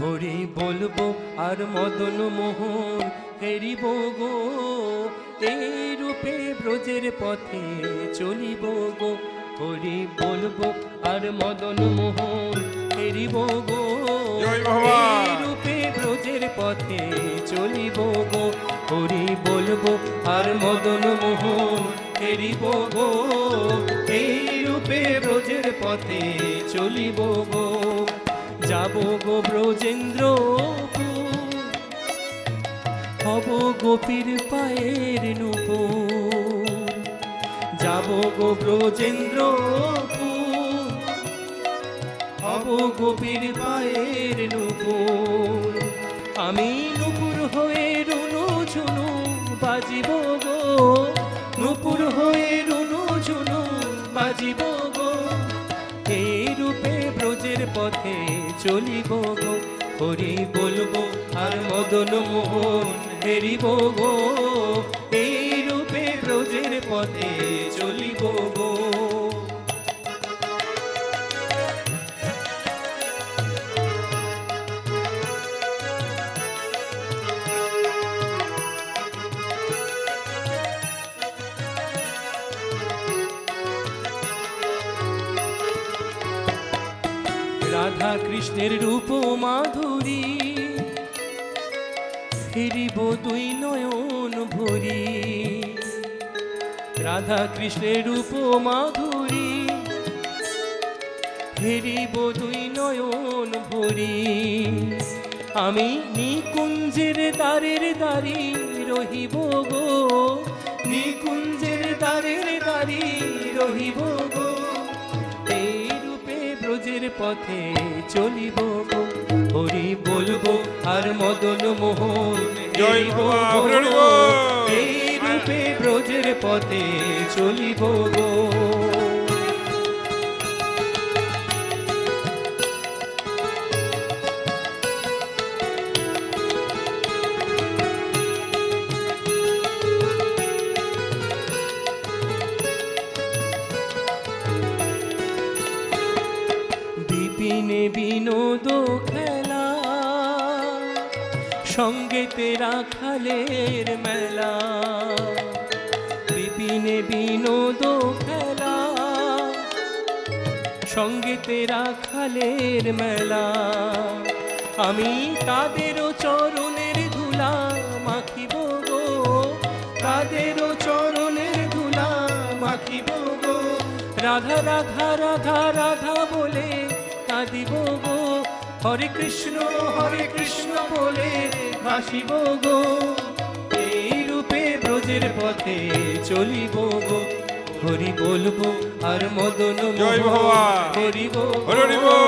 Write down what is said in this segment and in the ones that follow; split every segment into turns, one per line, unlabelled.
হরি বলবো আর মদন মোহন হেরিব গো, এই রূপে ব্রজের পথে চলিব গো। হরি বলবো আর মদন মোহন হেরিব গো, এই রূপে ব্রজের পথে চলিব গো। হরি বলবো আর মদন মোহন হেরিব গো, এই রূপে ব্রজের পথে চলিব গো। যাব গো ব্রজেন্দ্রপুর, হব গোপীর পায়ের নূপুর। যাব গো ব্রজেন্দ্রপুর, হব গোপীর পায়ের নূপুর। আমি নূপুর হয়ে রুনু ঝুনু বাজিব গো, নূপুর হয়ে রুনু ঝুনু বাজিব গো। এই রূপে ব্রজের পথে চলিব গো। হরি বলবো আর মদন মোহন হেরিব গো, এই রূপে ব্রজের পথে চলিব গো। রাধা কৃষ্ণের রূপ মাধুরী, ফিরিব দুই নয়ন ভরি। রাধা কৃষ্ণের রূপ মাধুরী, ফিরিব দুই নয়ন ভরি। আমি নিকুঞ্জের দ্বারের দ্বারি রহিব গো, নিকুঞ্জের দ্বারের দ্বারি রহিব গো। এই রূপে ব্রজের পথে চলিব গো। হরি বলবো আর মদন মোহন হেরিব গো, এই রূপে ব্রজের পথে চলিব গো। বিপিনে বিনোদ খেলা, সঙ্গেতে রাখালের মেলা। বিপিনে বিনোদ খেলা, সঙ্গেতে রাখালের মেলা। আমি তাদেরও চরণের ধুলা মাখিব গো, তাদেরও চরণের ধুলা মাখিব গো। রাধা রাধা রাধা রাধা বলে কাঁদিব গো, হরে কৃষ্ণ বলে ভাসিব গো। এই রূপে ব্রজের পথে চলিব গো। হরি বলবো আর মদন মোহন হেরিব গো,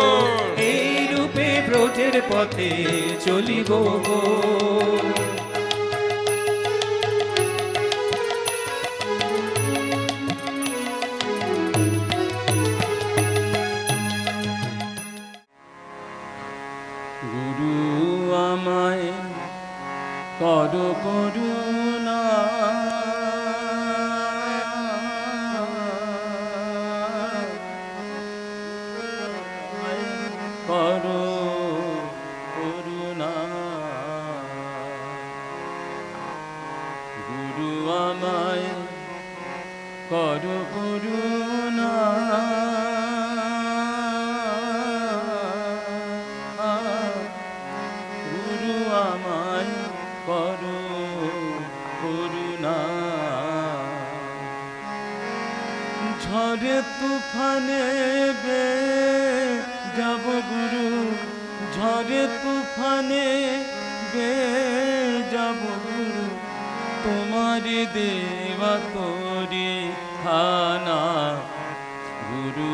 এই রূপে ব্রজের পথে চলিব গো।
গুরু আমায় কর করুণা, কর করুণা। গুরু আমায় কর করুণা, গুরু আমায় কর করুণা। ঝড়ে তুফানে বে যাব গুরু, ঝড়ে তুফানে বে যাব গুরু। তোমার দেওয়া তোরে খানা, গুরু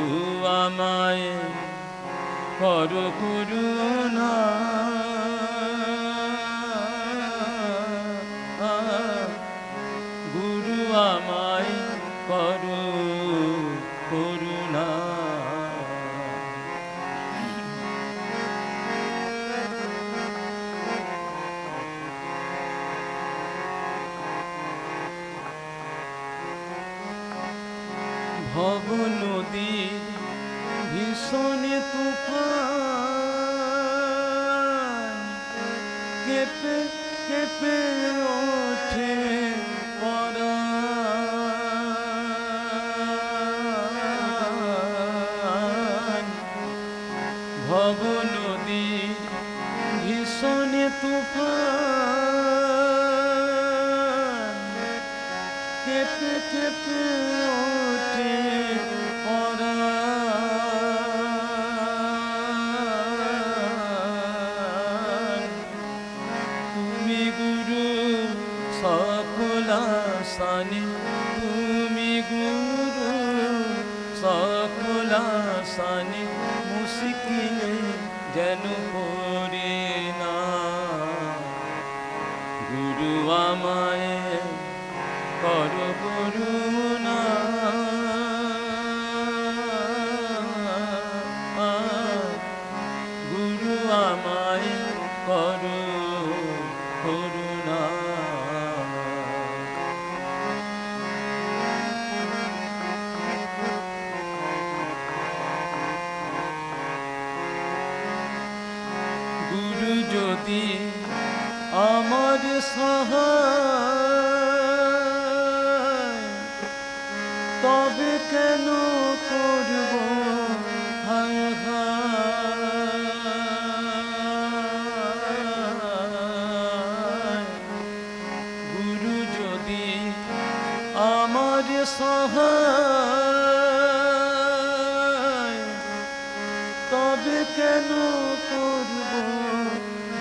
আমায় কর করুণা। গুরু আমায় কর করুণা। ভব নদীর ভীষণ তুফান, কেঁপে কেঁপে ওঠে পরাণ। ভব নদীর ভীষণ তুফান, কেঁপে কেঁপে ওঠে পরাণ। তুমি গুরু সকল আসানে, তুমি গুরু সকল আসানে, মুশকিলে যেন পড়ে না। গুরু আমায় কর করুণা, গুরু আমায় কর করুণা। গুরু যদি আমার সহায়, তবে কেন করব হায় হায়। গুরু যদি আমার সহায়, তবে কেন করব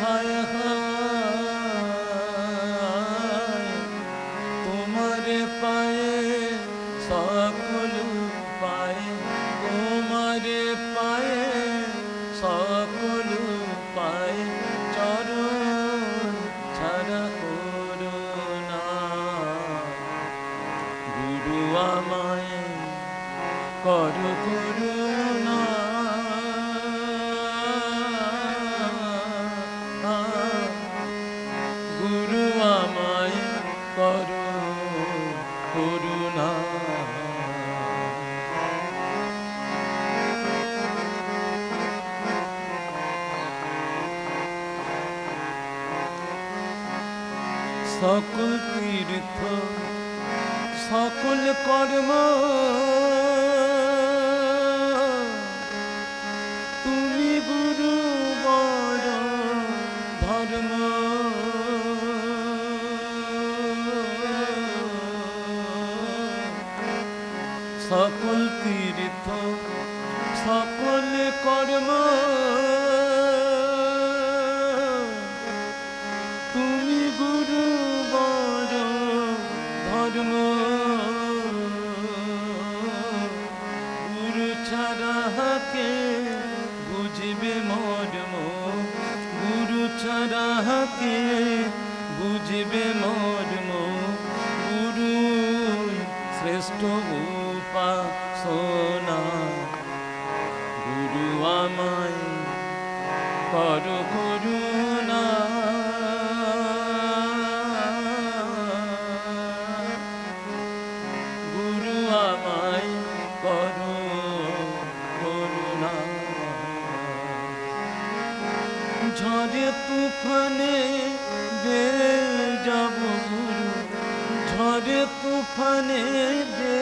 হায় হায়। তোমার পায়ে সকল পায়ে, তোমার পায়ে সকল পায়ে, চরণ ছাড়া করুণা। গুরু আমায় কর করুণা, গুরু আমায় কর করুণা। সকল তীর্থ সকল কর্ম তুমি গুরু বড় ধর্ম। সকল তীর্থ সকল কর্ম তুমি গুরু বড় ধর্ম। গুরু ছাড়া কে বুঝবে মর্ম, গুরু ছাড়া কে বুঝবে মর্ম। গুরু শ্রেষ্ঠ উপাসনা, গুরু আমায় কর করুণা। গুরু আমায় কর করুণা। ঝড়ে তুফানে বে যাব গুরু, ঝড়ে তুফানে বে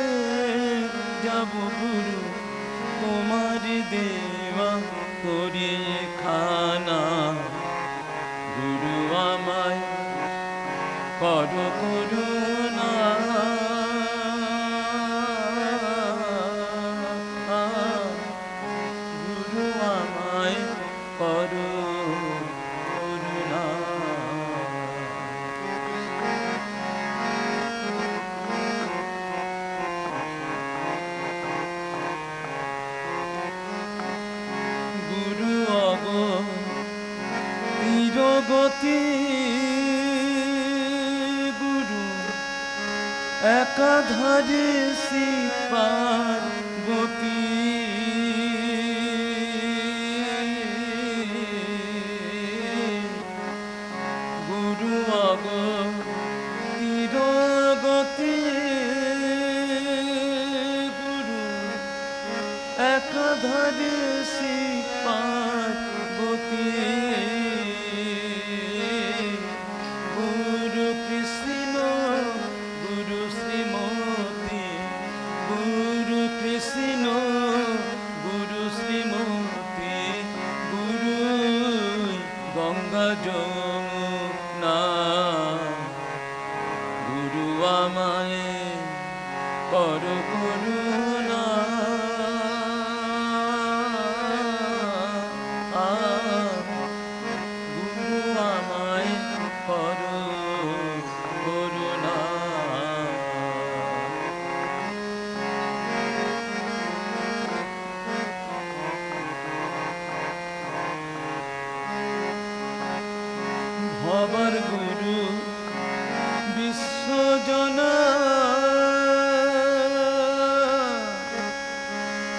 যাব গুরু, তোমার দেওয়া করি খানা। গুরু আমায় কর করুণা। গুরু আমায় কর করুণা। গুরু অগ তীরগতি, গুরু একাধারে শ্রীপার গতি। গুরু অগ তীরগতি, গুরু একাধারে শ্রীপার গতি। কর করুণা গুরু আমায় কর করুণা ভবার গুরু বিশ্বজনা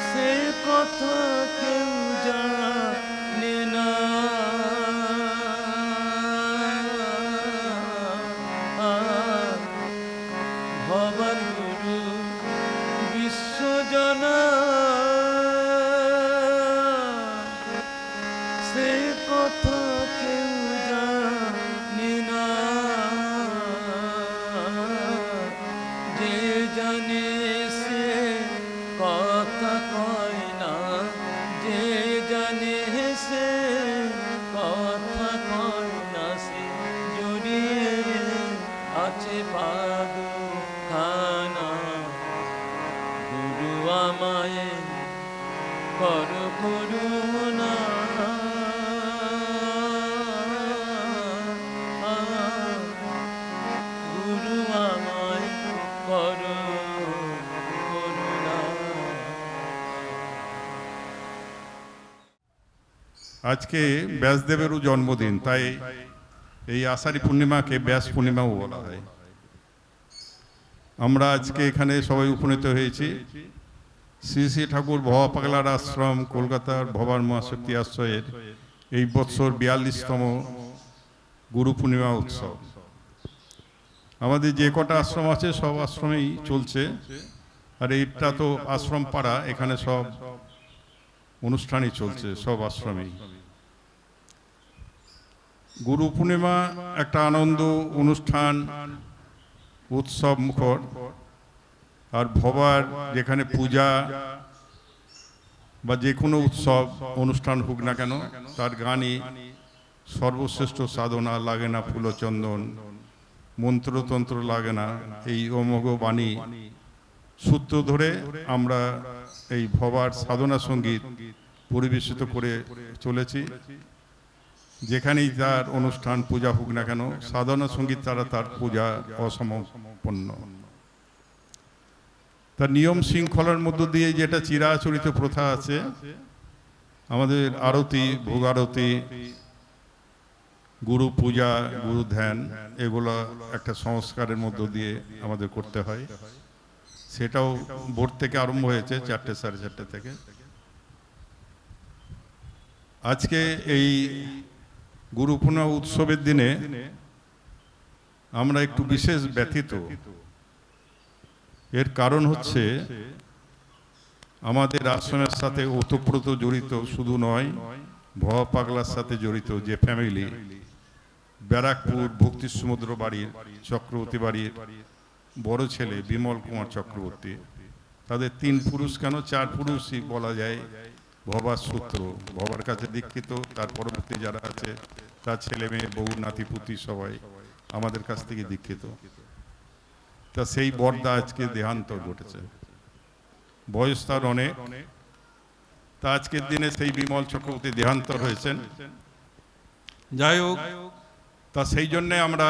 সে কথা কেউ জানে না ভবার গুরু বিশ্বজনা সে কথা কেউ জানে না যে জানে সে কথা কয় না যে জানে সে কথা কয় না সে জড়িয়ে আছে পাদ খানা গুরু আমায় কর করুণা গুরু আমায় কর করুণা
আজকে ব্যাসদেবেরও জন্মদিন, তাই এই আষাঢ়ী পূর্ণিমাকে ব্যাস পূর্ণিমাও বলা হয়। আমরা আজকে এখানে সবাই উপনীত হয়েছি শ্রী শ্রী ঠাকুর ভবা পাগলার আশ্রম কলকাতার ভবার মহাশক্তি আশ্রয়ের এই বৎসর 42তম গুরু পূর্ণিমা উৎসব। আমাদের যে কটা আশ্রম আছে সব আশ্রমেই চলছে, আর এইটা তো আশ্রম পাড়া, এখানে সব অনুষ্ঠানই চলছে সব আশ্রমেই। গুরু পূর্ণিমা একটা আনন্দ অনুষ্ঠান, উৎসব মুখর। আর ভবার যেখানে পূজা বা যে কোনো উৎসব অনুষ্ঠান হোক না কেন, তার গানই সর্বশ্রেষ্ঠ সাধনা। লাগে না ফুলচন্দন, মন্ত্রতন্ত্র লাগে না, এই অমোঘ বাণী সূত্র ধরে আমরা এই ভবার সাধনা সঙ্গীত পরিবেশিত করে চলেছি। যেখানেই তার অনুষ্ঠান পূজা হোক না কেন, সাধনা সঙ্গীত ছাড়া তার পূজা অসম্পন্ন। তার নিয়ম শৃঙ্খলার মধ্য দিয়ে যেটা চিরাচরিত প্রথা আছে, আমাদের আরতি, ভোগ আরতি, গুরু পূজা, গুরু ধ্যান, এগুলো একটা সংস্কারের মধ্য দিয়ে আমাদের করতে হয়। সেটাও ভোর থেকে আরম্ভ হয়েছে, 4টে সাড়ে 4টে থেকে। আজকে এই গুরু পূর্ণিমা উৎসবের দিনে আমরা একটু বিশেষ ব্যথিত। এর কারণ হচ্ছে আমাদের আশ্রমের সাথে ওতপ্রোত জড়িত শুধু নয়, ভবা পাগলার সাথে জড়িত যে ফ্যামিলি, ব্যারাকপুর ভক্তি সমুদ্র বাড়ির চক্রবর্তী বাড়ির বড় ছেলে বিমল কুমার চক্রবর্তী, তাদের 3 পুরুষ কেন 4 পুরুষই বলা যায় ভবার সূত্র। ভবার কাছে দীক্ষিত, তার পরবর্তী যারা আছে তার ছেলে মেয়ে, বউ, নাতিপুতি সবাই আমাদের কাছ থেকে দীক্ষিত। তা সেই বর্দা আজকে দেহান্ত ঘটেছে, বয়স তার অনেক। তা আজকের দিনে সেই বিমল চক্রবর্তী দেহান্তর হয়েছেন। যাই হোক, তা সেই জন্যে আমরা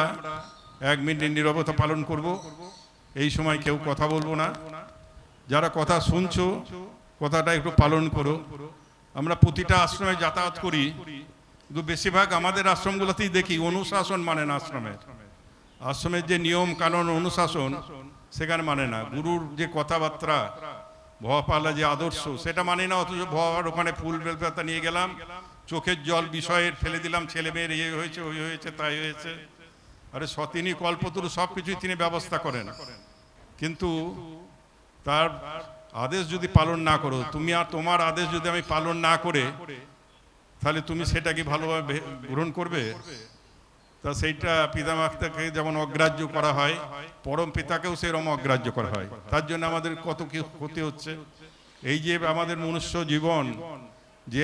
1 মিনিট নীরবতা পালন করব। এই সময় কেউ কথা বলবো না। যারা কথা শুনছো, কথাটা একটু পালন করো। আমরা প্রতিটা আশ্রমে যাতায়াত করি, কিন্তু বেশিরভাগ আমাদের আশ্রমগুলোতেই দেখি অনুশাসন মানে না। আশ্রমের যে নিয়ম কানুন অনুশাসন সেখানে মানে না। গুরুর যে কথাবার্তা, ভবা পাগলা যে আদর্শ, সেটা মানে না। অথচ ভবার ওখানে ফুল বেলপাতা নিয়ে গেলাম, চোখের জল বিষয়ের ফেলে দিলাম, ছেলে মেয়ের ইয়ে হয়েছে, ওই হয়েছে, তাই হয়েছে। আরে সতিনী কল্পতরু সব কিছুই তিনি ব্যবস্থা করেন, কিন্তু তার আদেশ যদি পালন না করো তুমি, আর তোমার আদেশ যদি আমি পালন না করে, তাহলে তুমি সেটা কি ভালোভাবে গ্রহণ করবে? তা সেইটা পিতামাতাকে যেমন অগ্রাহ্য করা হয়, পরম পিতাকেও সেরকম অগ্রাহ্য করা হয়। তার জন্য আমাদের কত কি ক্ষতি হচ্ছে। এই যে আমাদের মনুষ্য জীবন, যে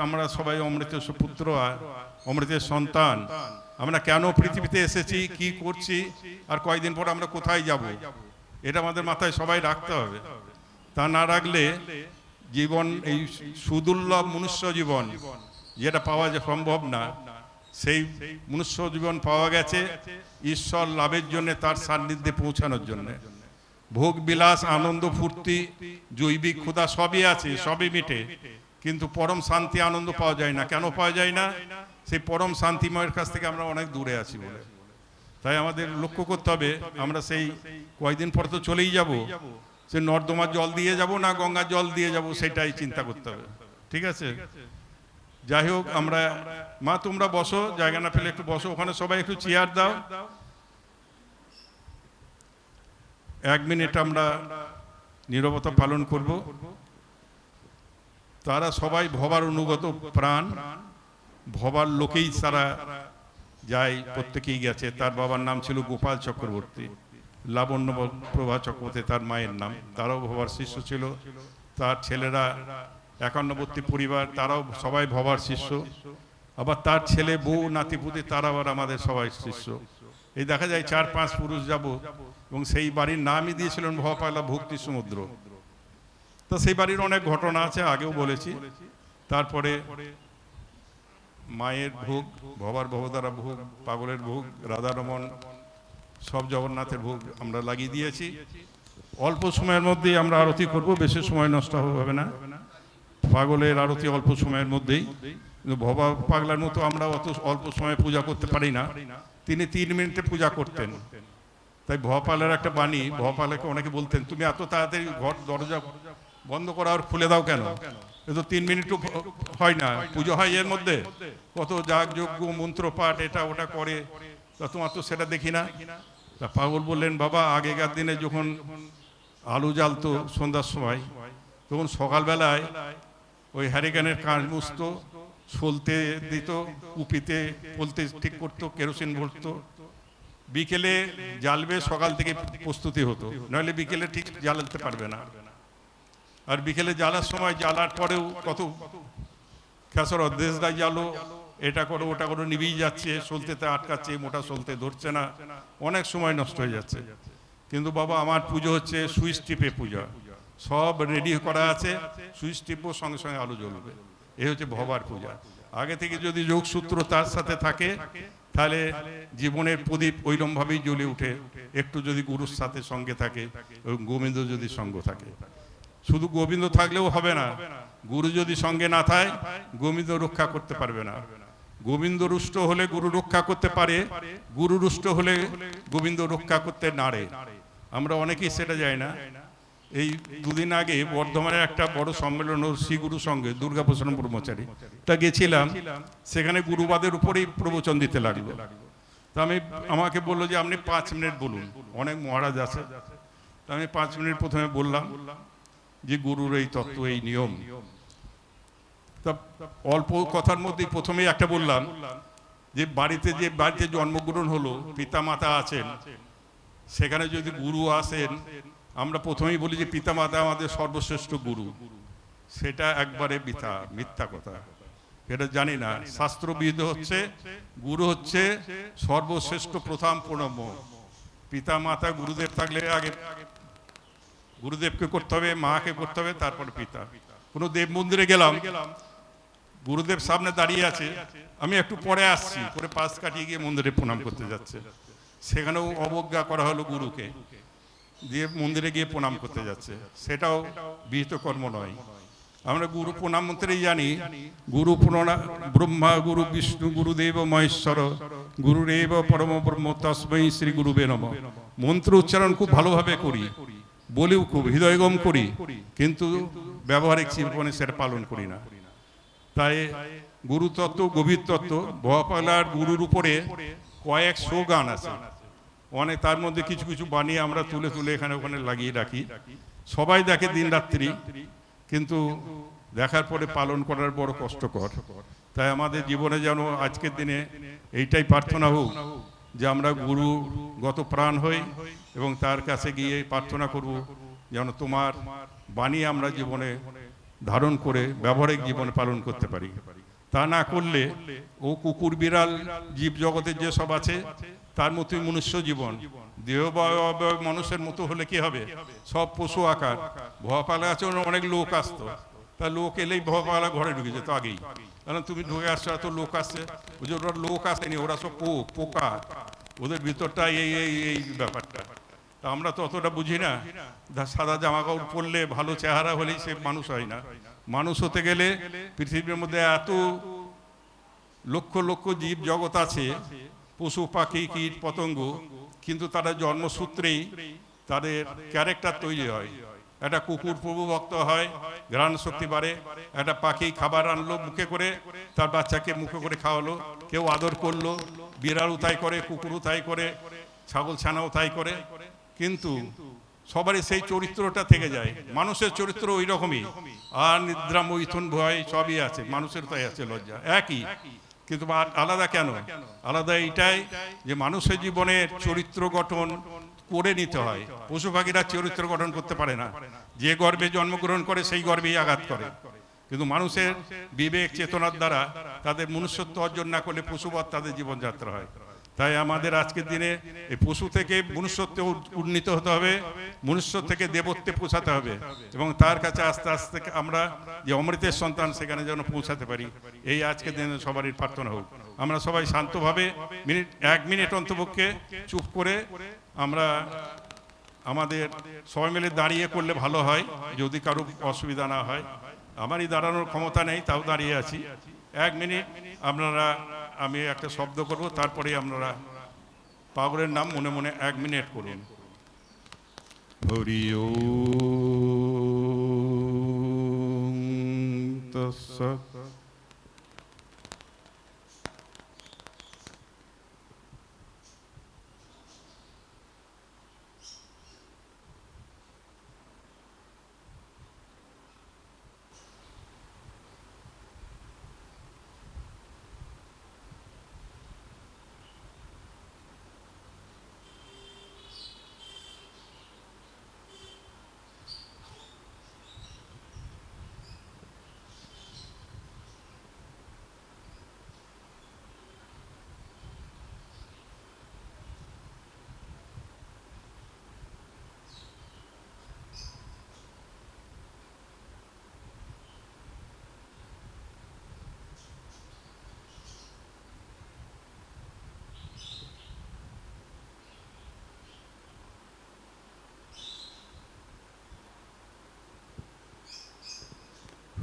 আমরা সবাই অমৃতের পুত্র, অমৃতের সন্তান, আমরা কেন পৃথিবীতে এসেছি, কি করছি, আর কয়দিন পর আমরা কোথায় যাব, এটা আমাদের মাথায় সবাই রাখতে হবে। তা না রাখলে জীবন, এই সুদুর্লভ মনুষ্য জীবন যেটা পাওয়া সম্ভব না, সেই মনুষ্য জীবন পাওয়া গেছে ঈশ্বর লাভের জন্য, তার সান্নিধ্যে পৌঁছানোর জন্য। ভোগ বিলাস, আনন্দ, ফুর্তি, জৈবিক ক্ষুধা সবই আছে, সবই মিটে, কিন্তু পরম শান্তি আনন্দ পাওয়া যায় না। কেন পাওয়া যায় না? সেই পরম শান্তিময়ের কাছ থেকে আমরা অনেক দূরে আছি বলে। তাই আমাদের লক্ষ্য করতে হবে, আমরা সেই কয়েকদিন পর তো চলেই যাব, সে নর্দমার জল দিয়ে যাব না গঙ্গার জল দিয়ে যাব, সেটাই চিন্তা করতে হবে। ঠিক আছে? যাই হোক, আমরা, মা তোমরা বসো, জায়গা না পেলে একটু বসো, ওখানে সবাই একটু চেয়ার দাও। 1 মিনিট আমরা নীরবতা পালন করব। তারা সবাই ভবার অনুগত প্রাণ, ভবার লোকেই তারা যায়, প্রত্যেকেই গেছে। তার বাবার নাম ছিল গোপাল চক্রবর্তী, লাবণ্য প্রভা চক্রবর্তী তার মায়ের নাম। তারাও ভবার শিষ্য ছিল। তার ছেলেরা 51 পরিবার, তারাও সবাই ভবার শিষ্য। আবার তার ছেলে, বউ, নাতিপুতি, তারা আবার আমাদের সবাই শিষ্য। এই দেখা যায় 4-5 পুরুষ যাব, এবং সেই বাড়ির নামই দিয়েছিলেন ভবপাগলা ভক্তি সমুদ্র। তো সেই বাড়ির অনেক ঘটনা আছে, আগেও বলেছি। তারপরে মায়ের ভোগ, ভবার ভবতারা ভোগ, পাগলের ভোগ, রাধারমন, সব জগন্নাথের ভোগ আমরা লাগিয়ে দিয়েছি। অল্প সময়ের মধ্যেই আমরা আরতি করব, বেশি সময় নষ্ট হবে না। পাগলের আরতি অল্প সময়ের মধ্যেই, কিন্তু ভবা পাগলার মতো আমরা অত অল্প সময়ে পূজা করতে পারি না। তিনি 3 মিনিটে পূজা করতেন। তাই ভবাপালের একটা বাণী, ভবাপালকে অনেকে বলতেন, তুমি এত তাড়াতাড়ি ঘর দরজা বন্ধ করা আর খুলে দাও কেন? এ তো 3 মিনিটও হয় না, পুজো হয় এর মধ্যে, কত যাগ যজ্ঞ মন্ত্র পাঠ এটা ওটা করে, তা তোমার তো সেটা দেখি না। তা পাগল বললেন, বাবা আগেকার দিনে যখন আলু জ্বালতো সন্ধ্যার সময়, তখন সকালবেলায় ওই হ্যারিকেনের কাঁচ মুছত, সলতে দিত, কুপিতে পলতে ঠিক করতো, কেরোসিন ভরতো, বিকেলে জ্বালবে, সকাল থেকে প্রস্তুতি হতো, নইলে বিকেলে ঠিক জ্বালাতে পারবে না। আর বিকেলে জ্বালার সময়, জ্বালার পরেও কত খেসর দেশ দায় জ্বালো, এটা করো ওটা করো, নিবেই যাচ্ছে, সলতেতে আটকাচ্ছে, মোটা সলতে ধরছে না, অনেক সময় নষ্ট হয়ে যাচ্ছে। কিন্তু বাবা আমার পুজো হচ্ছে সুইচ টিপে পূজা, সব রেডি করা আছে, সুইচ টিপবো, সঙ্গে সঙ্গে আলো জ্বলবে। এই হচ্ছে ভবার পূজা। আগে থেকে যদি যোগসূত্র তার সাথে থাকে, তাহলে জীবনের প্রদীপ ওইরকমভাবেই জ্বলে উঠে। একটু যদি গুরুর সাথে সঙ্গে থাকে, এবং গোবিন্দ যদি সঙ্গ থাকে। শুধু গোবিন্দ থাকলেও হবে না, গুরু যদি সঙ্গে না থাকে, গোবিন্দ রক্ষা করতে পারবে না। গোবিন্দ রুষ্ট হলে গুরু রক্ষা করতে পারে, গুরু রুষ্ট হলে গোবিন্দ রক্ষা করতে নাড়ে। আমরা অনেকেই সেটা যাই না। এই 2 দিন আগে বর্ধমানে একটা বড় সম্মেলন, শ্রী গুরু সঙ্গে দুর্গাপ্রসন্ন ব্রহ্মচারী, তা গেছিলাম। সেখানে গুরুবাদের উপরেই প্রবচন দিতে লাগলো। তা আমাকে বললো যে আপনি 5 মিনিট বলুন, অনেক মহারাজ আছে। তা আমি 5 মিনিট প্রথমে বললাম যে গুরুর এই তত্ত্ব, এই নিয়ম। তা অল্প কথার মধ্যেই প্রথমেই একটা বললাম যে বাড়িতে জন্মগ্রহণ হলো, পিতা মাতা আছেন, সেখানে যদি গুরু আসেন, আমরা প্রথমেই বলি যে পিতা মাতা আমাদের সর্বশ্রেষ্ঠ গুরু। সেটা একবারে মিথ্যা কথা, এটা জানি না। শাস্ত্রবিদ হচ্ছে গুরু হচ্ছে সর্বশ্রেষ্ঠ, প্রথম প্রণম্য। পিতা মাতা গুরুদেব থাকলে আগে গুরুদেবকে করতে হবে, মাকে করতে হবে, তারপর পিতা। কোনো দেব মন্দিরে গেলাম, গুরুদেব সামনে দাঁড়িয়ে আছে, আমি একটু পরে আসছি করে পাশ কাটিয়ে গিয়ে মন্দিরে প্রণাম করতে যাচ্ছে। সেখানেও অবজ্ঞা করা হলো গুরুকে, দিয়ে মন্দিরে গিয়ে প্রণাম করতে যাচ্ছে। সেটাও বিহিত কর্ম নয়। আমরা গুরু প্রণাম মন্ত্রেই জানি, গুরু প্রণাম ব্রহ্মা গুরু বিষ্ণু গুরুদেব মহেশ্বর গুরুরেব পরম ব্রহ্ম তস্মৈ শ্রী গুরুবে নমঃ। মন্ত্র উচ্চারণ খুব ভালোভাবে করি, বলিও খুব হৃদয়গম করি, কিন্তু ব্যবহারিক জীবনে সেটা পালন করি না। তাই গুরুতত্ত্ব, গভীর তত্ত্ব, ভবাপাগলার গুরুর উপরে কয়েকশো গান আছে অনেক, তার মধ্যে কিছু কিছু বানিয়ে আমরা তুলে তুলে এখানে ওখানে লাগিয়ে রাখি। সবাই দেখে দিন রাত্রি, কিন্তু দেখার পরে পালন করার বড় কষ্টকর। তাই আমাদের জীবনে যেন আজকের দিনে এইটাই প্রার্থনা হোক যে আমরা গুরুগত প্রাণ হই, এবং তার কাছে গিয়ে প্রার্থনা করব যেন তোমার বাণী আমরা জীবনে ধারণ করে ব্যবহারিক জীবনে পালন করতে পারি। তা না করলে ও কুকুর বিড়াল জীব জগতের যেসব আছে, তার মতোই মনুষ্য জীবন। দেহ বা অবয়ব মানুষের মতো হলে কি হবে? সব পশু আকার। ভয় পাগলা আছে অনেক লোক আসতো, তা লোক এলেই ভয় পাগলা ঘরে ঢুকে যেত আগেই, কারণ তুমি ঢুকে আসছো, এত লোক আসছে। ওই যে ওরা লোক আসেনি, ওরা সব পোকা, ওদের ভিতরটা এই এই এই ব্যাপারটা। তা আমরা তো অতটা বুঝি না। সাদা জামা কাপড় পরলে, ভালো চেহারা হলেই সে মানুষ হয় না। মানুষ হতে গেলে পৃথিবীর মধ্যে এত লক্ষ লক্ষ জীব জগৎ আছে, পশু পাখি কীট পতঙ্গ, কিন্তু তারা জন্মসূত্রেই তাদের ক্যারেক্টার তৈরি হয়। একটা কুকুর প্রভুভক্ত হয়, ঘ্রাণ শক্তি বাড়ে। একটা পাখি খাবার আনলো মুখে করে, তার বাচ্চাকে মুখে করে খাওয়ালো, কেউ আদর করলো, বিড়ালও তাই করে, কুকুরও তাই করে, ছাগল ছানাও তাই করে। কিন্তু সবারই সেই চরিত্রটা থেকে যায়। মানুষের চরিত্র ওই রকমই। আর নিদ্রা মৈথুন ভয় সবই আছে, মানুষের তাই আছে লজ্জা, একই। কিন্তু আলাদা কেন? আলাদা এইটাই যে মানুষের জীবনের চরিত্র গঠন করে নিতে হয়। পশু পাখিরা চরিত্র গঠন করতে পারে না। যে গর্ভে জন্মগ্রহণ করে সেই গর্ভেই আঘাত করে। কিন্তু মানুষের বিবেক চেতনার দ্বারা তাদের মনুষ্যত্ব অর্জন না করলে পশুবৎ তাদের জীবনযাত্রা হয়। তাই আমাদের আজকের দিনে এই পশু থেকে মনুষ্যত্বে উন্নীত হতে হবে, মনুষ্য থেকে দেবত্বে পৌঁছাতে হবে, এবং তার কাছে আস্তে আস্তে আমরা যে অমৃতের সন্তান সেখানে যেন পৌঁছাতে পারি। এই আজকের দিনে সবারই প্রার্থনা হোক। আমরা সবাই শান্তভাবে এক মিনিট অন্তপক্ষে চুপ করে আমরা আমাদের সবাই মিলে দাঁড়িয়ে করলে ভালো হয়, যদি কারো অসুবিধা না হয়। আমারই দাঁড়ানোর ক্ষমতা নেই, তাও দাঁড়িয়ে আছি। এক মিনিট আপনারা, আমি একটা শব্দ করব, তারপরে আপনারা পাগলের নাম মনে মনে এক মিনিট করুন। হরি ওম তৎসৎ।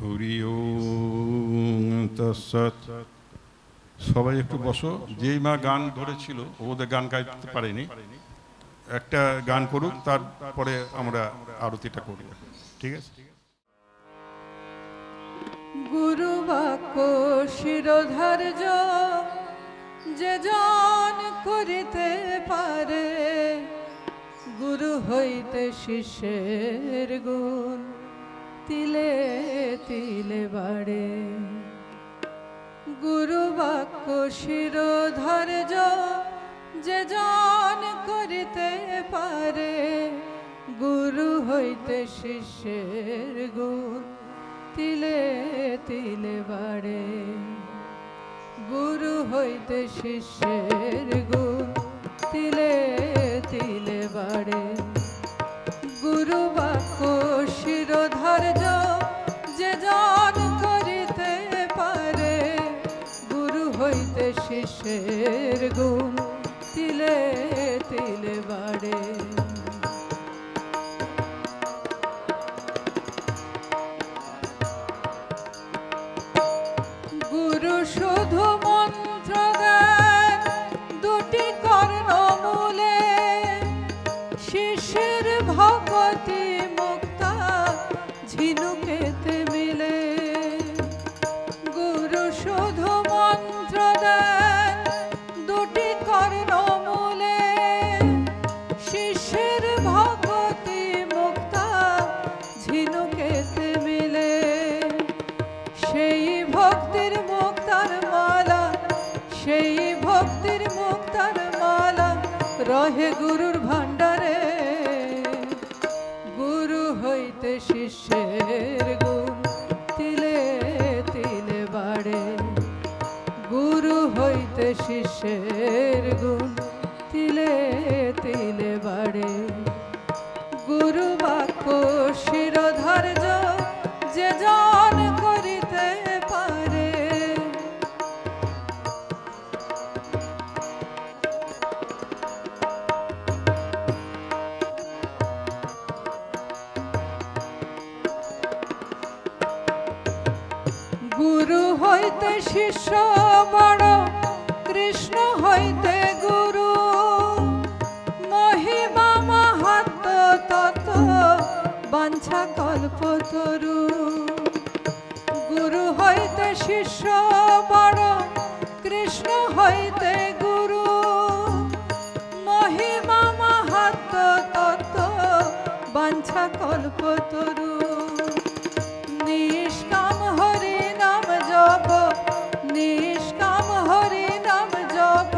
হরি ওম তৎসৎ। সবাই একটু বসো। যেই মা গান ধরেছিল ওদের গান গাইতে পারেনি, একটা গান করুক, তারপরে আমরা আরতিটা করব, ঠিক আছে?
গুরু বাক্য শিরোধার্য যে জন করিতে পারে, গুরু হইতে শিষ্যের গুণ তিলে তিলে বাড়ে। গুরু বাক্য শিরোধার্য যে জন করিতে পারে, গুরু হইতে শিষ্যের গুণ তিলে তিলে বাড়ে। গুরু হইতে শিষ্যের গুণ তিলে তিলে বাড়ে। গুরু বাক্য শিরোধার্য যে জন করিতে পারে, গুরু হইতে শিষ্যের গুণ তিলে তিলে বাড়ে। গুরু শুধু মন্ত্র দেন দুটি কর্ণমূলে, শিষ্যের ভগতি মুক্তা ঝিনুকেতে মিলে। গুরু শুধু মন্ত্র দেন দুটি কর্ণমূলে, শিষ্যের ভগতি মুক্তা ঝিনুকেতে মিলে। সেই ভক্তির মুক্তার মালা, সেই ভক্তির মুক্তার মালা রহে গুরুর ভাণ্ডারে। গুরু হইতে শিষ্যের গুণ তিলে তিলে বাড়ে। গুরু হইতে শিষ্যের গুণ হইতে শিষ্য বড়, কৃষ্ণ হইতে গুরু। মহিমা মাহাত্ম তত, বাঞ্ছা কল্পতরু। গুরু হইতে শিষ্য বড়, কৃষ্ণ হইতে গুরু। মহিমা মাহাত্ম তত, বাঞ্ছা কল্পতরু। নিষ্কাম হরি নাম জপ, নিষ্কাম হরি নাম জপ,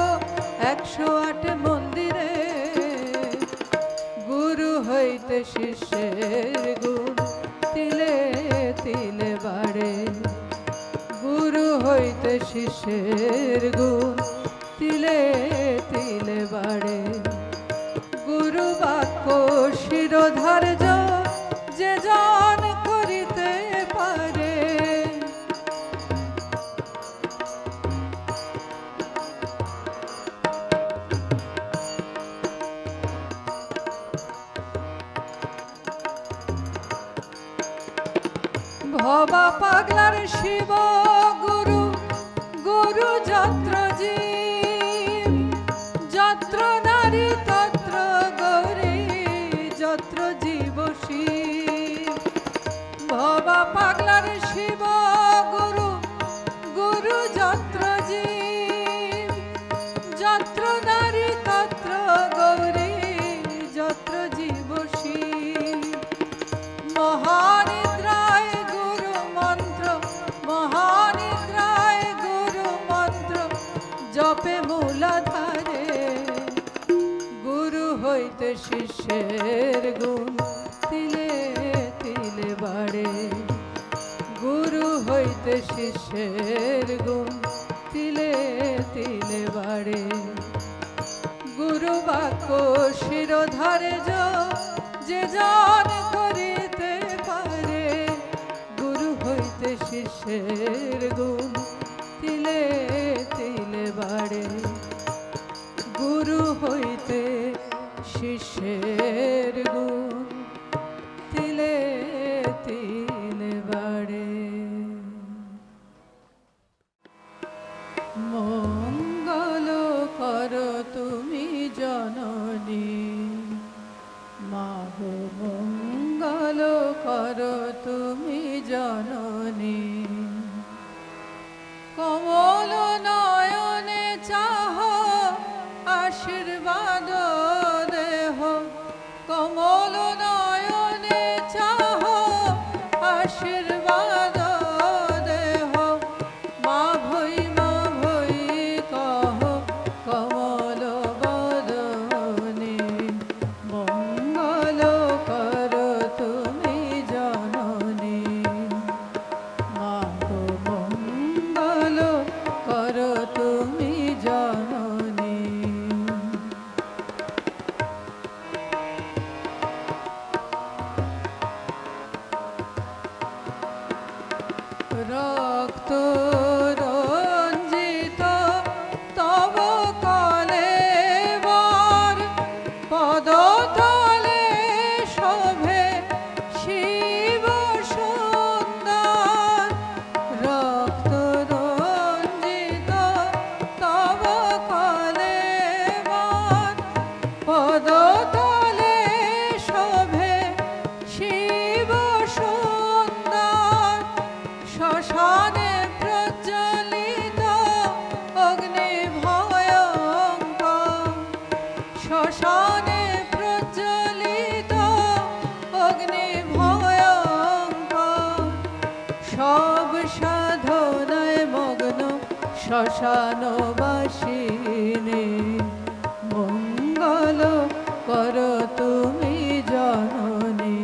108 মন্দিরে। গুরু হইতে শিষ্যের গুণ, তিলে তিলে বাড়ে। গুরু হইতে শিষ্যের গুণ, তিলে তিলে বাড়ে। গুরু বাক্য শিরোধার্য, যে জন করিতে পারে। ভবা পাগলার শিব গুরু, গুরু যত্র জীব। যত্র নারী তত্র গৌরী, যত্র জীব শিব। ভবা পাগলার শিব গুরু, গুরু যত্র জীব। যত্র নারী তত্র গৌরী, যত্র জীব শিব। মহানিদ্রায় গুরু মন্ত্র, মহানিদ্রায় গুরু মন্ত্র, জপে মূলাধারে। গুরু হইতে শিষ্যের গুণ, তিলে তিলে বাড়ে। গুরু হইতে শিষ্যের গুণ, তিলে তিলে বাড়ে। গুরু বাক্য শিরোধার্য, যে জন করিতে পারে। গুরু হইতে শিষ্যের গুণ, তিলে তিলে বাড়ে। গুরু হইতে শিষ্যের গুণ, তিলে তিলে বাড়ে। মঙ্গল কর তুমি জননী, মাগো মঙ্গল কর তুমি জননী। কমল নয়নে চাহ, আশীর্বাদ দেহ। কমল নয়নে চাহ, আশীর্বাদ দেহ। মা ভৈ কহ, কমল বদনে। মঙ্গল কর তুমি জননী, মাগো মঙ্গল কর তুমি জননী। রক্ত রঞ্জিত তব কলেবর, পদতলে শোভে শিব সুন্দর। রক্ত রঞ্জিত তব কলেবর, পদতলে শোভে শিব সুন্দর। শ্মশানে প্রজ্বলিত অগ্নি ভয়ঙ্কর। শ্মশানে প্রজ্বলিত অগ্নি ভয়ঙ্কর। সব সাধনায় মগ্ন শ্মশানবাসিনী। মঙ্গল কর তুমি জননী,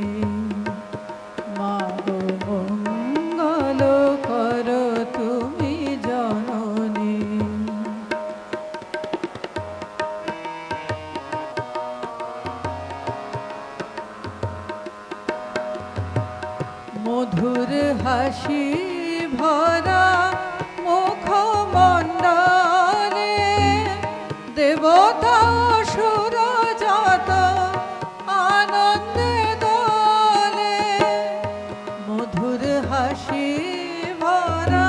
মাগো মঙ্গল কর তুমি জননী। মধুর হাসি ভরা মুখমণ্ডলে, দেবতা অসুর যত আনন্দে দোলে। মধুর হাসি ভরা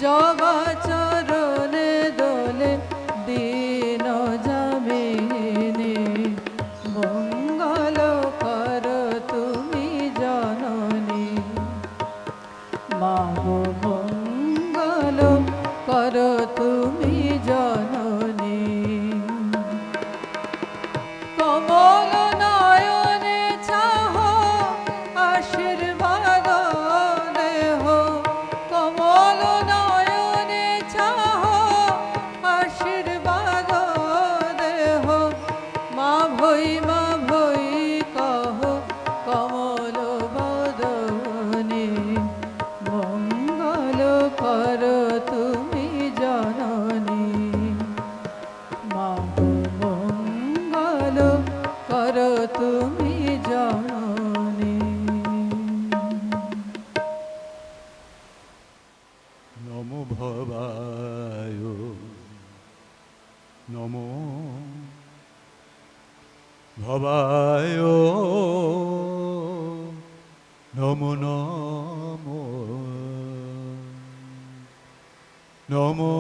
জবা চরণে দোলে দীন যামিনী মঙ্গল কর তুমি জননী মা গো মঙ্গল কর তুমি জননী কমল নয়নে চাহ আশীর্বাদ দেহ কমল নয়নে চাহ আশীর্বাদ দেহ মা ভৈ কহ কমল বদনে মঙ্গল কর তুমি জননী মা গো মঙ্গল কর তুমি জননী
নমো ভবায় নমো ভবায় নমো নমো নমো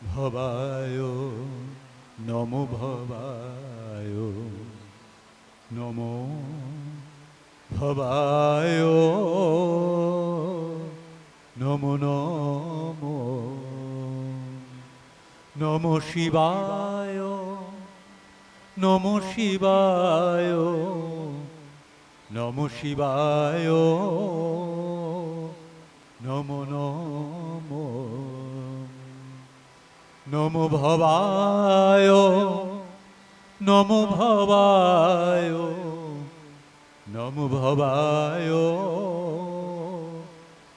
ভবায় নমো ভবায় নমো ভবায় নমো নমো নমো শিবায় নমো শিবায় নমো শিবায় নমো নমো নমো ভবায় নমো ভবায় নমো ভবায়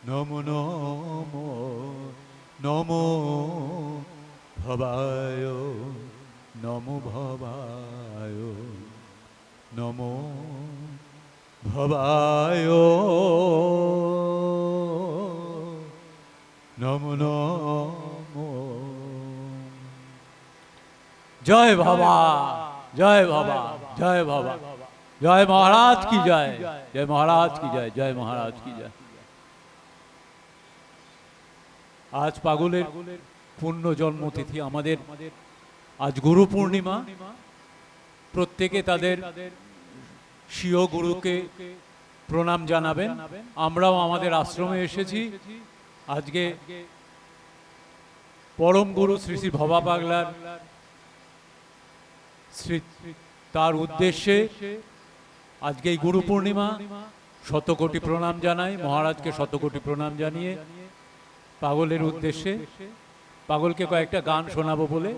নমো নমো নমো ভবায় নমো ভবায় নমো ভবায় নমো নমো জয় বাবা জয় বাবা জয় বাবা জয় মহারাজ কি জয় জয় মহারাজ কি জয় জয় মহারাজ কি জয়। আজ পাগলের পূর্ণ জন্মতিথি আমাদের, আজ গুরু পূর্ণিমা। প্রত্যেকে তাদের স্বীয় গুরুকে প্রণাম জানাবেন। আমরাও আমাদের আশ্রমে এসেছি আজকে পরম গুরু শ্রী শ্রী ভবা পাগলার তার উদ্দেশ্যে আজকে এই গুরু পূর্ণিমা। শতকোটি প্রণাম জানাই মহারাজকে, শতকোটি প্রণাম জানিয়ে পাগলের উদ্দেশ্যে পাগলকে কয়েকটা গান শোনাবো বলে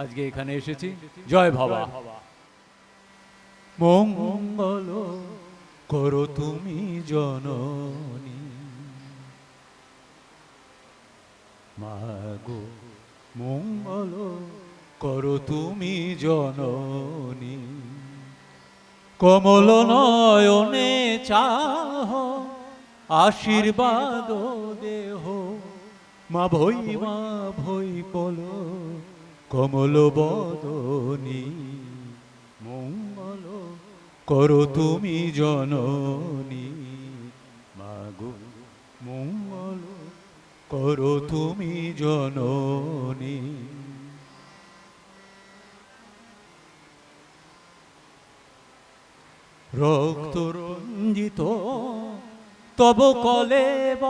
আজকে এখানে এসেছি। জয় ভবা। মঙ্গল করো তুমি জননী মাগো, মঙ্গল করো তুমি জননী, কমল নয়নে চাহ আশীর্বাদ দেহ, মা ভৈ বলো কমল বদনী, মঙ্গল করো তুমি জননী মাগো, মঙ্গল করো তুমি জননী। রক্ত রঞ্জিত তব কলেব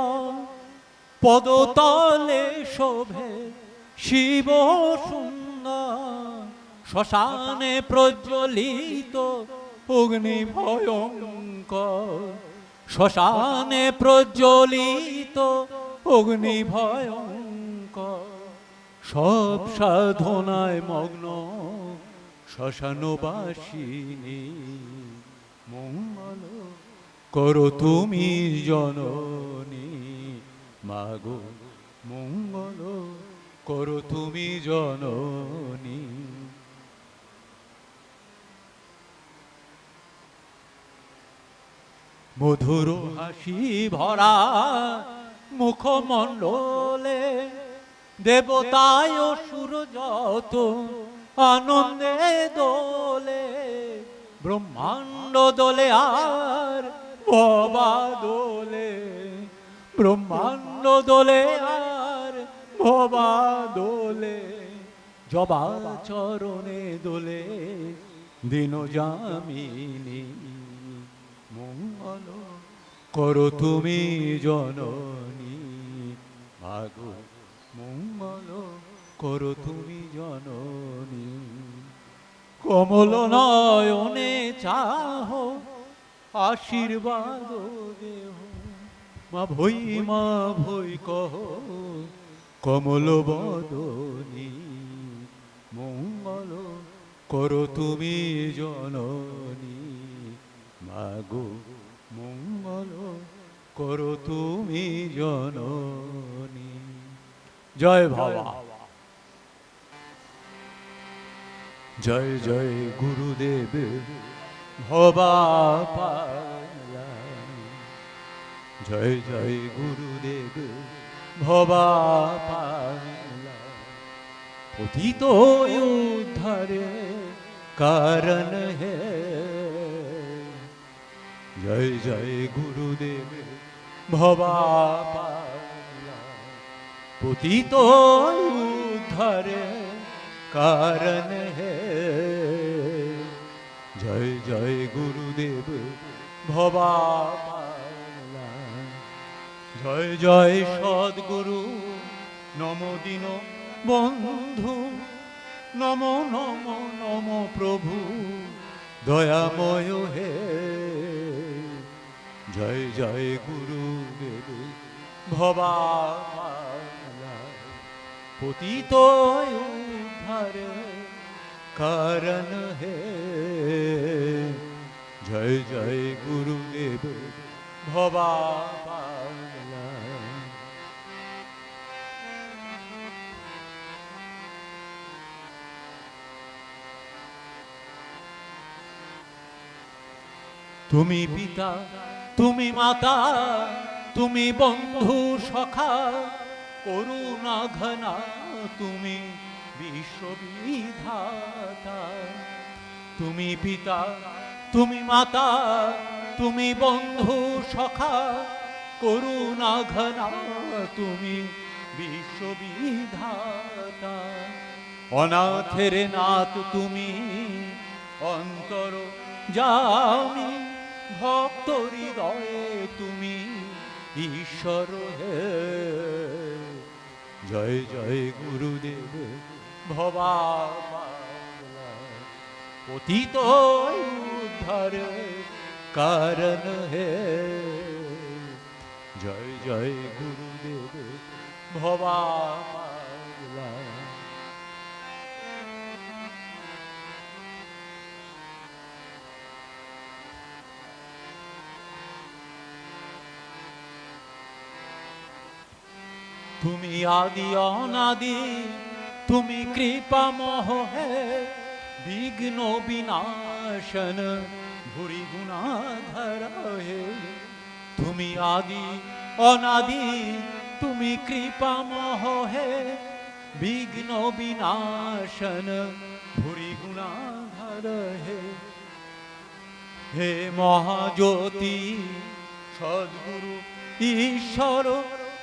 পদতলে শোভে শিব সুন্দর, শ্মশানে প্রজ্বলিত অগ্নি ভয়ঙ্কর, শ্মশানে প্রজ্বলিত অগ্নি ভয়ঙ্কর, সব সাধনায় মগ্ন শ্মশানবাসিনী, মঙ্গল করো তুমি জননী মাগো, মঙ্গল করো তুমি জননী। মধুর হাসি ভরা মুখমণ্ডলে দেবতায় অসুর যত আনন্দে দোলে, ব্রহ্মাণ্ড দোলে আর ভবা দোলে, ব্রহ্মাণ্ড স্বপ্ন দোলে আর ভবা দোলে, জবা চরণে দোলে দিন যামিনী। মঙ্গল করো তুমি জননী, মাগো মঙ্গল করো তুমি জননী। কমল নয়নে চাহ আশীর্বাদ দেহ, মা ভই কহ কমল বদনী। মঙ্গল করো তুমি জননী, মাগো মঙ্গল করো তুমি জননী। জয় বাবা। জয় জয় গুরুদেব ভবা পালা, জয় জয় গুরুদেব ভবা পালা। পতিত উদ্ধারে কারণ হে, জয় জয় গুরুদেব ভবা পালা। পতিত উদ্ধারে कारण है, जय जय गुरुदेव भवा पाला। जय जय सद्गुरु नमो दीन बंधु, नमो नमो नमो प्रभु दयामय हे। जय जय गुरुदेव भवा पाला। पतित उद्धार कारण है, जय जय गुरुदेव भवा पाला। তুমি পিতা তুমি মাতা তুমি বন্ধু সখা, করুণা ঘনা তুমি বিশ্ববিধাতা। তুমি পিতা তুমি মাতা তুমি বন্ধু সখা, করুণা ঘনা তুমি বিশ্ববিধাতা। অনাথের নাথ তুমি অন্তর জামি, ভক্ত হৃদয়ে তুমি ঈশ্বর হে। জয় জয় গুরুদেব ভবা পালা। পতিত উদ্ধার कारण হে, জয় জয় গুরুদেব ভবা পালা। তুমি आदि अनादि তুমি কৃপাময় হে, বিঘ্ন বিনাশন ভুরি গুণাধর হে। তুমি आदि अनादि তুমি কৃপাময় হে, বিঘ্ন বিনাশন ভুরি গুণাধর হে। হে মহাজ্যোতি সদ্গুরু ঈশ্বর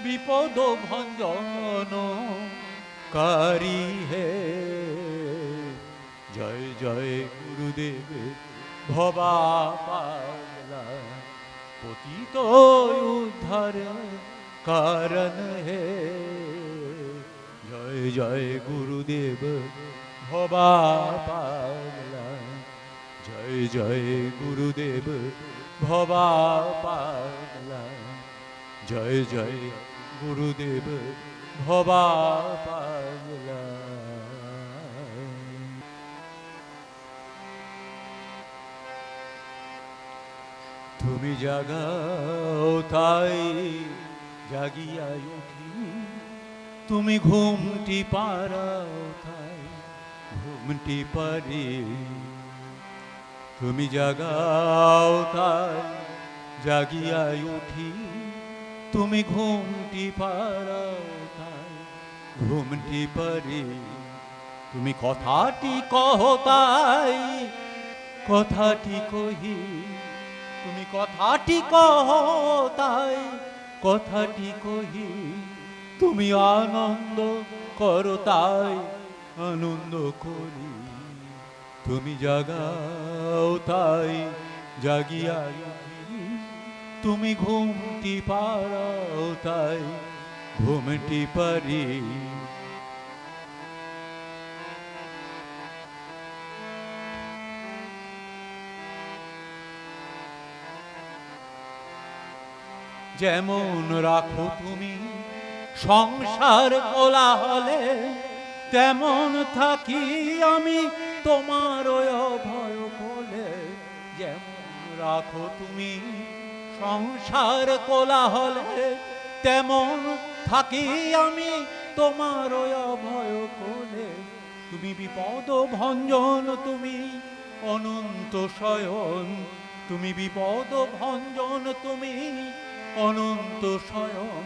विपद भंजन कारी है, जय जय गुरुदेव भवा पाला। पतित उद्धार कारण है, जय जय गुरुदेव भवा पाला। जय जय गुरुदेव भवा पाला। जय जय गुरुदेव भवा पाला। তুমি জাগাও তাই জাগিয়া উঠি, তুমি ঘুমটি পারাও তাই ঘুমটি পারি। তুমি জাগাও তাই জাগিয়া উঠি, তুমি ঘুমটি পারাও তাই ঘুমটি পারি। তুমি কথাটি কহ তাই কথাটি কহি, তুমি কথাটি কহ তাই কথাটি কহি, তুমি আনন্দ করো তাই আনন্দ করি, তুমি জাগাও তাই জাগিয়া উঠি, তুমি ঘুমটি পাড়াও তাই ঘুমটি পারি। যেমন রাখো তুমি সংসার কোলাহলে, তেমন থাকি আমি তোমার অভয় কোলে। যেমন রাখো তুমি সংসার কোলাহলে, তেমন থাকি আমি তোমার অভয় কোলে। তুমি বিপদ ভঞ্জন, তুমি অনন্ত শয়ন, তুমি বিপদ ভঞ্জন, তুমি অনন্ত স্বয়ং।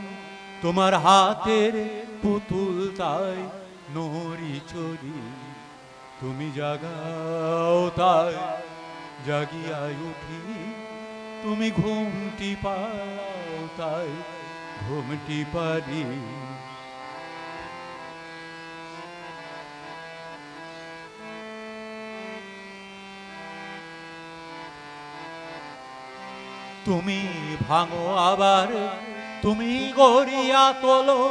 তোমার হাতের পুতুল তাই নড়ি চড়ি, তুমি জাগাও তাই জাগিয়া উঠি, তুমি ঘুমটি পাড়াও তাই ঘুমটি পারি। তুমি ভাঙো আবার, তুমি গড়িয়া তোলো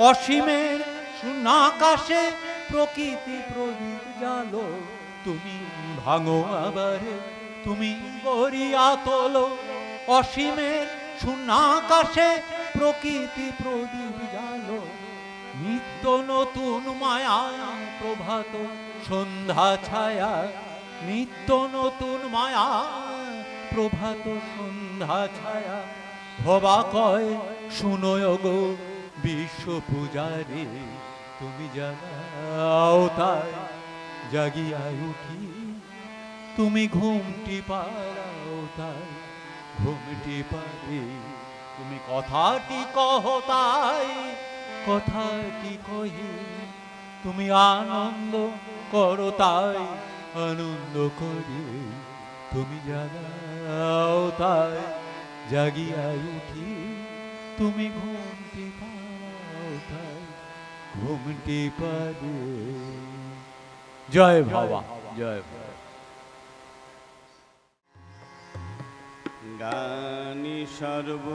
অসীমের শূন্যাকাশে প্রকৃতি প্রদীপ জালো। তুমি ভাঙো আবার, তুমি গড়িয়া তোলো অসীমের শূন্যাকাশে প্রকৃতি প্রদীপ জালো। নিত্য নতুন মায়া প্রভাত সন্ধ্যা ছায়া, নিত্য নতুন মায়া প্রভাত সন্ধ্যা ছায়া। ভবা কয় শুনোয় গো বিশ্ব পূজারে, তুমি জাগাও তাই জাগিয়া উঠি, তুমি ঘুমটি পাড়াও তাই ঘুমটি পারি। তুমি কথাটি কহ তাই কথাটি কহি, তুমি আনন্দ করো তাই আনন্দ করি, তুমি জাগাও তাই জাগিয়া উঠি, তুমি ঘুমটি পাড়াও তাই ঘুমটি পারি। জয় বাবা, জয় বাবা।
গানি সর্ব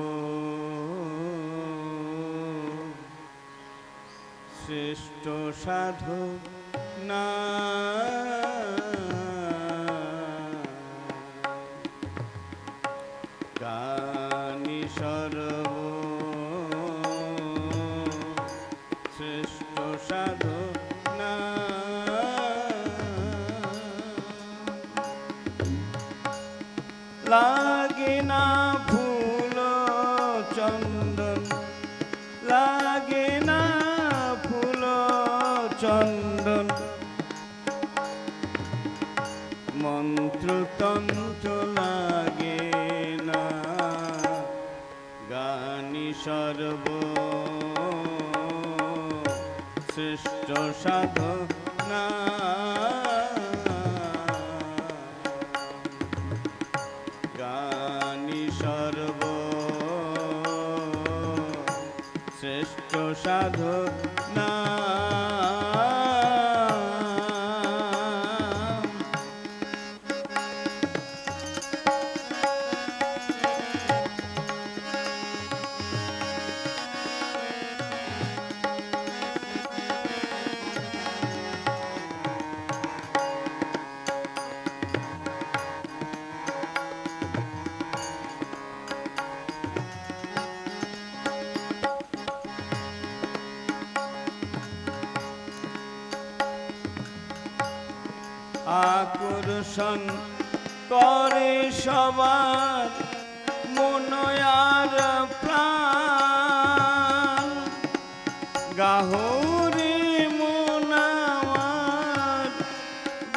শ্রেষ্ঠ সাধু না, গানি সর্ব শ্রেষ্ঠ সাধু না। লাগে না ফুল চন্দন, লাগে না ফুল চন্দন, মন্ত্রতন্ত্র লাগে না। গানি সর্ব শ্রেষ্ঠ সাধনা, গানি সর্ব শ্রেষ্ঠ সাধনা। আকর্ষণ করে সবার মন আর প্রাণ, গাহরে মন আমার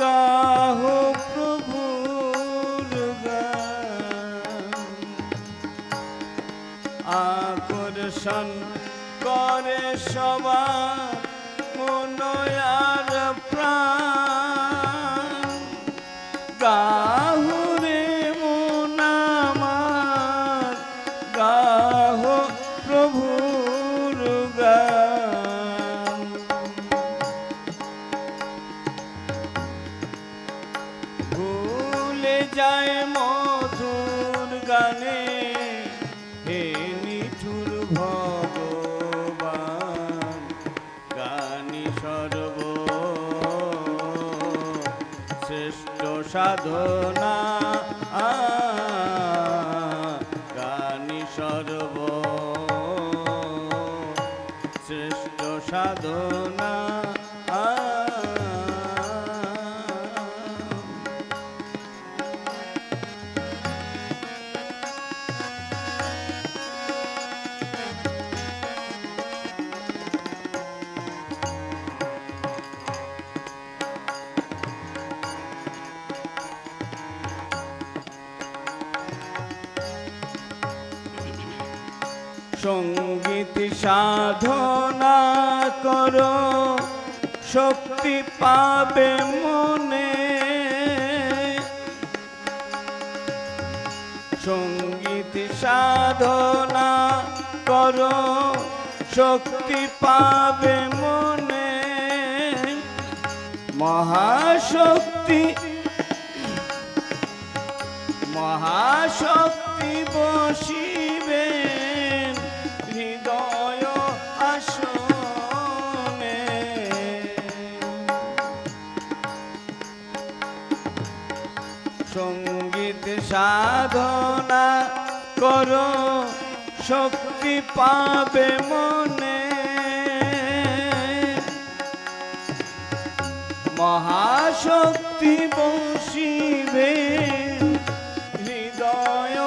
গাহ প্রভুর গান। আকর্ষণ করে সবার মন আর প্রাণ, গাহুরে মন আমার গাহ সাধনা গানি সর্ব শ্রেষ্ঠ সাধনা সঙ্গীত সাধনা করো শক্তি পাবে মনে সঙ্গীত সাধনা করো শক্তি পাবে মনে মহাশক্তি মহাশক্তি বসিবে হৃদয় আসনে সঙ্গীত সাধনা করো শক্তি পাবে মনে মহাশক্তি বসিবে হৃদয়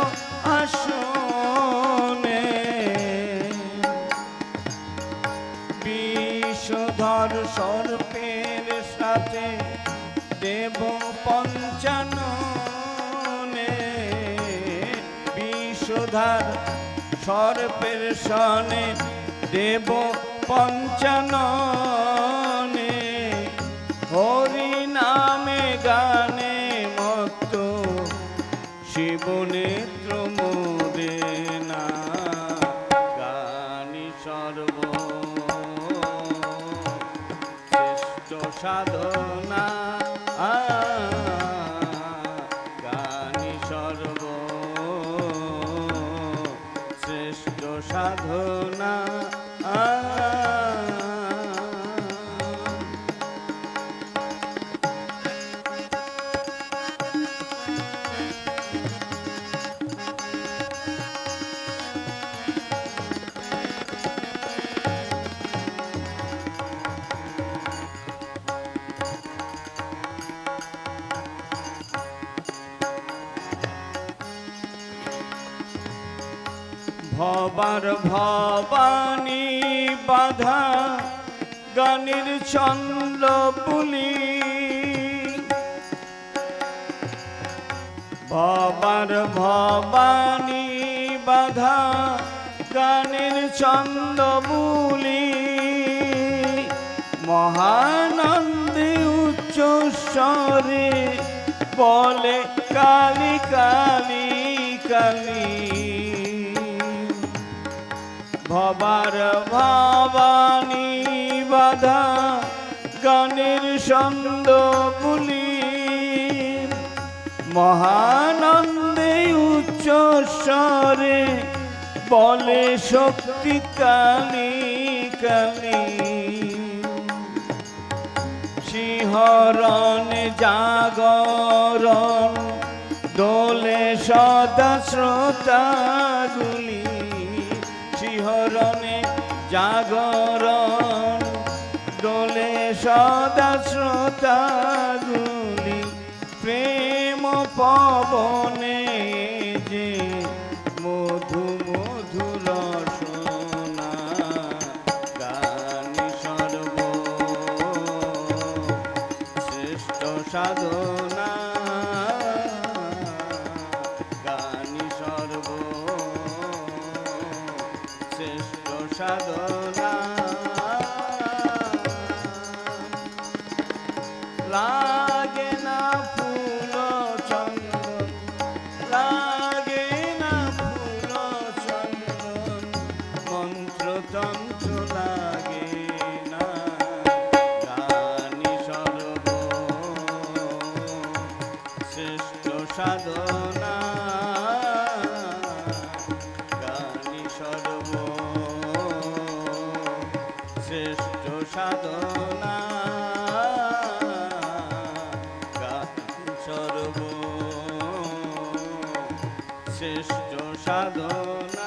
আসনে বিষধর সর্পের সাথে দেব পঞ্চাননে বিষধর সর্পের সনে দেব পঞ্চাননে হরি নামে গানে মত্ত শিব নেত্র মোরে না গানি সর্ব শ্রেষ্ঠ সাধনা গানি সর্ব শ্রেষ্ঠ সাধনা ভবার ভবানী বাধা গানের ছন্দ বুলি ভবার ভবানী বাধা গানের ছন্দ বুলি মহানন্দে উচ্চ স্বরে বলে কালী কালী কালী ভবার ভবানী বাধা গানের ছন্দ বুলি মহানন্দে উচ্চ স্বরে বলে শক্তি কালী কালী শিহরণ জাগরণ দোলে সদা শ্রোতাগুলি শিহরণে জাগরণ দোলে সদা শ্রোতাগুলি প্রেম পবনে যে মধু মধুর রসনা গানি সর্ব শ্রেষ্ঠ সাধনা গানি সর্ব শ্রেষ্ঠ সাধনা লাগে না ফুল চন্দন লাগে না ফুল চন্দন মন্ত্র তন্ত্র লাগে না গানি সর্ব শ্রেষ্ঠ সাধনা গানি সর্ব শ্রেষ্ঠ সাধনা গানি সর্ব শ্রেষ্ঠ সাধনা